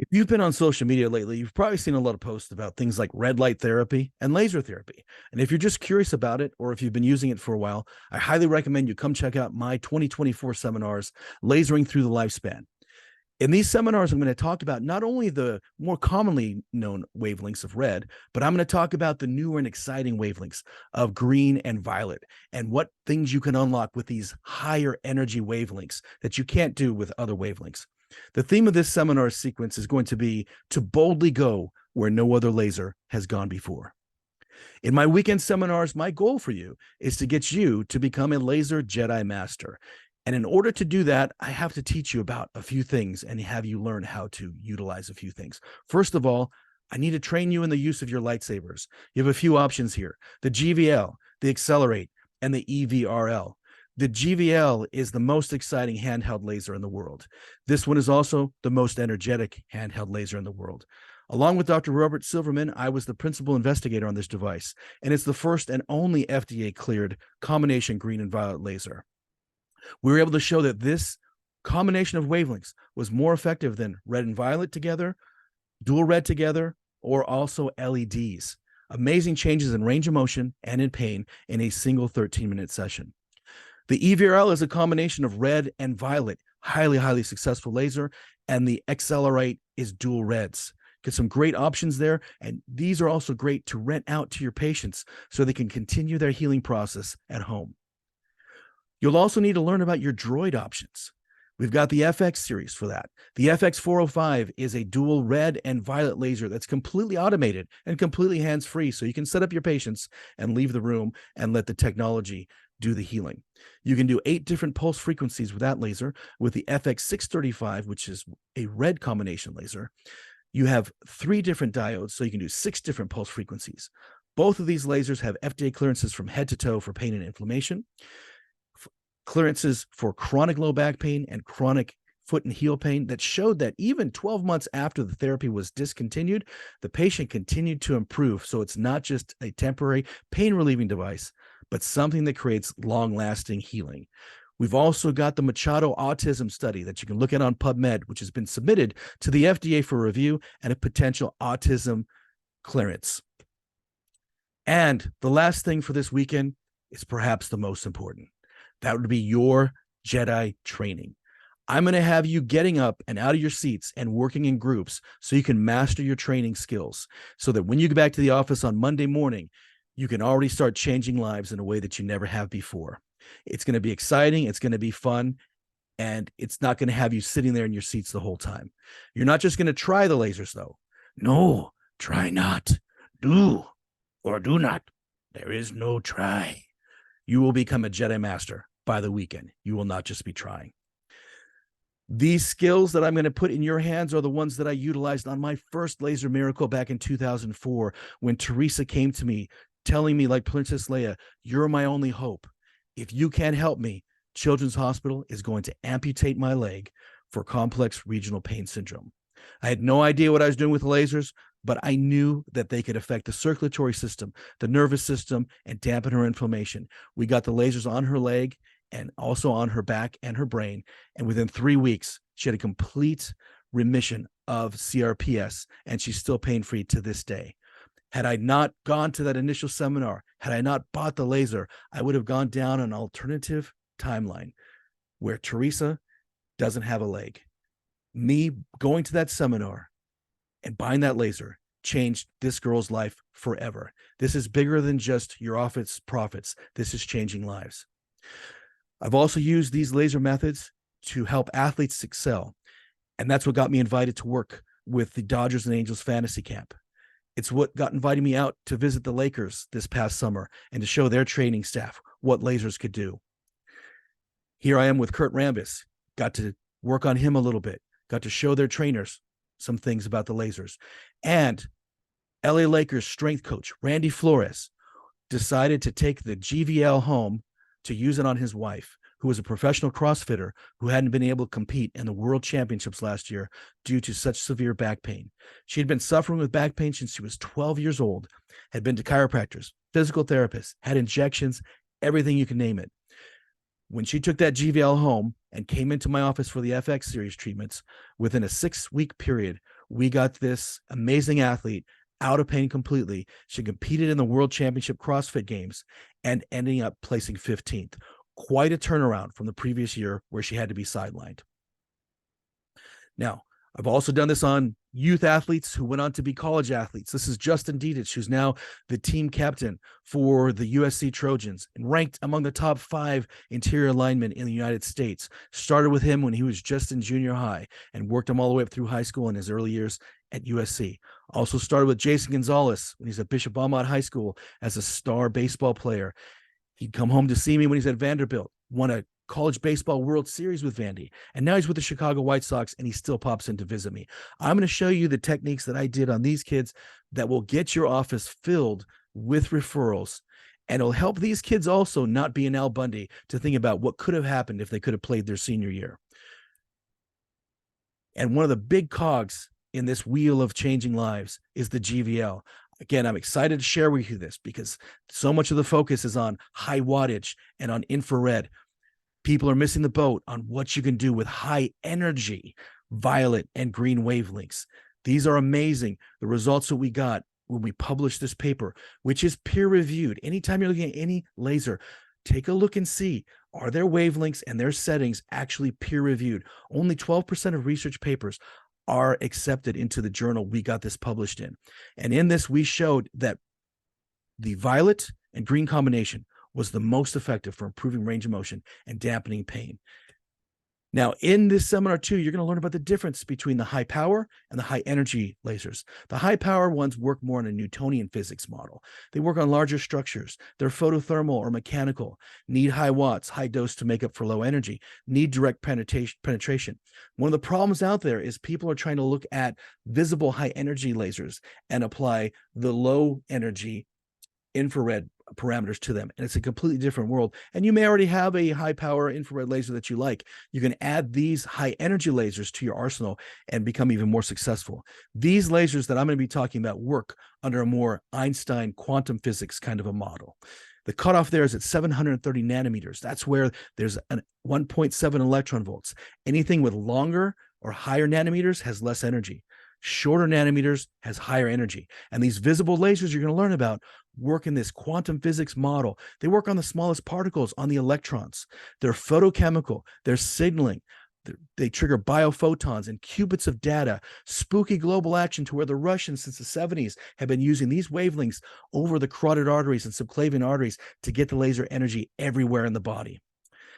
If you've been on social media lately, you've probably seen a lot of posts about things like red light therapy and laser therapy. And if you're just curious about it, or if you've been using it for a while, I highly recommend you come check out my 2024 seminars, Lasering Through the Lifespan. In these seminars, I'm going to talk about not only the more commonly known wavelengths of red, but I'm going to talk about the newer and exciting wavelengths of green and violet and what things you can unlock with these higher energy wavelengths that you can't do with other wavelengths. The theme of this seminar sequence is going to be to boldly go where no other laser has gone before. In my weekend seminars, my goal for you is to get you to become a Laser Jedi Master. And in order to do that, I have to teach you about a few things and have you learn how to utilize a few things. First of all, I need to train you in the use of your lightsabers. You have a few options here: the GVL, the Accelerate, and the EVRL. The GVL is the most exciting handheld laser in the world. This one is also the most energetic handheld laser in the world. Along with Dr. Robert Silverman, I was the principal investigator on this device, and it's the first and only FDA-cleared combination green and violet laser. We were able to show that this combination of wavelengths was more effective than red and violet together, dual red together, or also LEDs. Amazing changes in range of motion and in pain in a single 13-minute session. The EVRL is a combination of red and violet, highly successful laser, and the Accelerate is dual reds. Get some great options there, and these are also great to rent out to your patients so they can continue their healing process at home. You'll also need to learn about your droid options. We've got the FX series for that. The FX 405 is a dual red and violet laser that's completely automated and completely hands-free, so you can set up your patients and leave the room and let the technology do the healing. You can do 8 different pulse frequencies with that laser. With the FX 635, which is a red combination laser, you have 3 different diodes, so you can do 6 different pulse frequencies. Both of these lasers have FDA clearances from head to toe for pain and inflammation, clearances for chronic low back pain and chronic foot and heel pain that showed that even 12 months after the therapy was discontinued, the patient continued to improve. So it's not just a temporary pain relieving device, but something that creates long-lasting healing. We've also got the Machado autism study that you can look at on PubMed, which has been submitted to the FDA for review and a potential autism clearance. And the last thing for this weekend is perhaps the most important. That would be your Jedi training. I'm going to have you getting up and out of your seats and working in groups so you can master your training skills so that when you get back to the office on Monday morning, you can already start changing lives in a way that you never have before. It's going to be exciting. It's going to be fun. And it's not going to have you sitting there in your seats the whole time. You're not just going to try the lasers, though. No, try not. Do or do not. There is no try. You will become a Jedi Master by the weekend. You will not just be trying. These skills that I'm going to put in your hands are the ones that I utilized on my first laser miracle back in 2004 when Teresa came to me telling me, like Princess Leia, "You're my only hope. If you can't help me, Children's Hospital is going to amputate my leg for complex regional pain syndrome." I had no idea what I was doing with lasers, but I knew that they could affect the circulatory system, the nervous system, and dampen her inflammation. We got the lasers on her leg and also on her back and her brain. And within 3 weeks, she had a complete remission of CRPS, and she's still pain-free to this day. Had I not gone to that initial seminar, had I not bought the laser, I would have gone down an alternative timeline where Teresa doesn't have a leg. Me going to that seminar and buying that laser changed this girl's life forever. This is bigger than just your office profits. This is changing lives. I've also used these laser methods to help athletes excel. And that's what got me invited to work with the Dodgers and Angels fantasy camp. It's what got invited me out to visit the Lakers this past summer and to show their training staff what lasers could do. Here I am with Kurt Rambis. Got to work on him a little bit. Got to show their trainers some things about the lasers. And LA Lakers strength coach, Randy Flores, decided to take the GVL home to use it on his wife, who was a professional CrossFitter who hadn't been able to compete in the World Championships last year due to such severe back pain. She had been suffering with back pain since she was 12 years old, had been to chiropractors, physical therapists, had injections, everything you can name it. When she took that GVL home and came into my office for the FX series treatments, within a 6-week period, we got this amazing athlete out of pain completely. She competed in the World Championship CrossFit Games and ending up placing 15th. Quite a turnaround from the previous year where she had to be sidelined. Now, I've also done this on youth athletes who went on to be college athletes. This is Justin Dietich, who's now the team captain for the USC Trojans and ranked among the top 5 interior linemen in the United States. Started with him when he was just in junior high and worked him all the way up through high school in his early years at USC. Also started with Jason Gonzalez when he's at Bishop Amat High School as a star baseball player. He'd come home to see me when he's at Vanderbilt, won a college baseball World Series with Vandy, and now he's with the Chicago White Sox, and he still pops in to visit me. I'm going to show you the techniques that I did on these kids that will get your office filled with referrals, and it'll help these kids also not be an Al Bundy to think about what could have happened if they could have played their senior year. And one of the big cogs in this wheel of changing lives is the GVL. Again, I'm excited to share with you this because so much of the focus is on high wattage and on infrared. People are missing the boat on what you can do with high energy, violet and green wavelengths. These are amazing. The results that we got when we published this paper, which is peer reviewed. Anytime you're looking at any laser, take a look and see, are their wavelengths and their settings actually peer reviewed? Only 12% of research papers are accepted into the journal we got this published in. And in this, we showed that the violet and green combination was the most effective for improving range of motion and dampening pain. Now, in this seminar too, you're going to learn about the difference between the high power and the high energy lasers. The high power ones work more on a Newtonian physics model. They work on larger structures. They're photothermal or mechanical, need high watts, high dose to make up for low energy, need direct penetration. One of the problems out there is people are trying to look at visible high energy lasers and apply the low energy infrared parameters to them, and it's a completely different world. And you may already have a high power infrared laser that you like. You can add these high energy lasers to your arsenal and become even more successful. These lasers that I'm going to be talking about work under a more Einstein quantum physics kind of a model. The cutoff there is at 730 nanometers. That's where there's a 1.7 electron volts. Anything with longer or higher nanometers has less energy. Shorter nanometers has higher energy. And these visible lasers you're going to learn about work in this quantum physics model. They work on the smallest particles, on the electrons. They're photochemical. They're signaling. They trigger biophotons and qubits of data, spooky global action to where the Russians since the 70s have been using these wavelengths over the carotid arteries and subclavian arteries to get the laser energy everywhere in the body.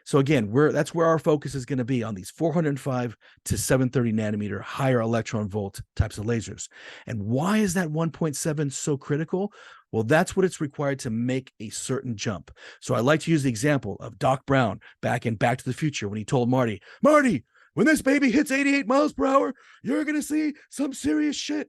So again, that's where our focus is going to be, on these 405 to 730 nanometer higher electron volt types of lasers. And why is that 1.7 so critical? Well, that's what it's required to make a certain jump. So I like to use the example of Doc Brown back in Back to the Future when he told Marty, when this baby hits 88 miles per hour, you're going to see some serious shit.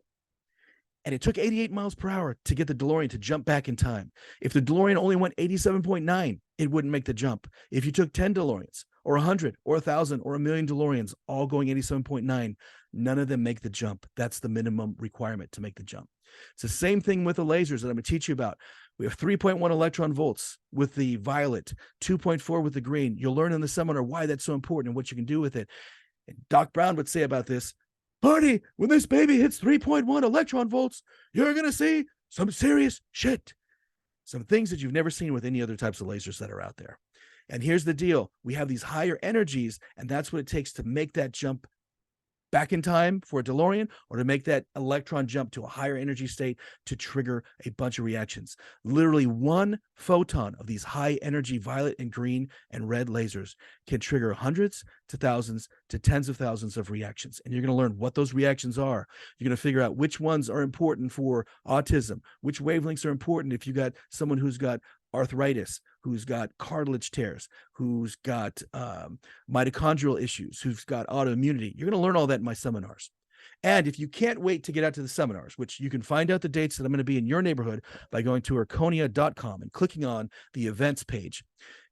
And it took 88 miles per hour to get the DeLorean to jump back in time. If the DeLorean only went 87.9, it wouldn't make the jump. If you took 10 DeLoreans or 100 or 1,000 or 1,000,000 DeLoreans all going 87.9, none of them make the jump. That's the minimum requirement to make the jump. It's the same thing with the lasers that I'm going to teach you about. We have 3.1 electron volts with the violet, 2.4 with the green. You'll learn in the seminar why that's so important and what you can do with it. And Doc Brown would say about this, Marty, when this baby hits 3.1 electron volts, you're going to see some serious shit. Some things that you've never seen with any other types of lasers that are out there. And here's the deal. We have these higher energies, and that's what it takes to make that jump back in time for a DeLorean, or to make that electron jump to a higher energy state to trigger a bunch of reactions. Literally one photon of these high energy violet and green and red lasers can trigger hundreds to thousands to tens of thousands of reactions. And you're going to learn what those reactions are. You're going to figure out which ones are important for autism, which wavelengths are important if you got someone who's got arthritis, who's got cartilage tears, who's got mitochondrial issues, who's got autoimmunity. You're going to learn all that in my seminars. And if you can't wait to get out to the seminars, which you can find out the dates that I'm going to be in your neighborhood by going to erchonia.com and clicking on the events page.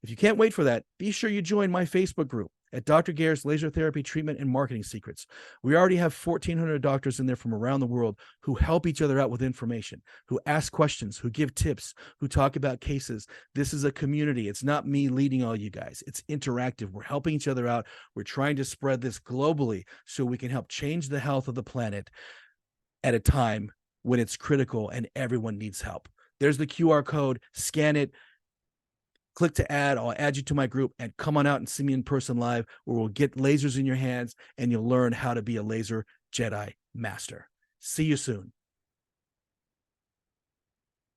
If you can't wait for that, be sure you join my Facebook group at Dr. Gair's Laser Therapy Treatment and Marketing Secrets. We already have 1,400 doctors in there from around the world who help each other out with information, who ask questions, who give tips, who talk about cases. This is a community. It's not me leading all you guys. It's interactive. We're helping each other out. We're trying to spread this globally so we can help change the health of the planet. at a time when it's critical and everyone needs help. There's the QR code, scan it, click to add. I'll add you to my group and come on out and see me in person live, where we'll get lasers in your hands and you'll learn how to be a laser Jedi master. See you soon.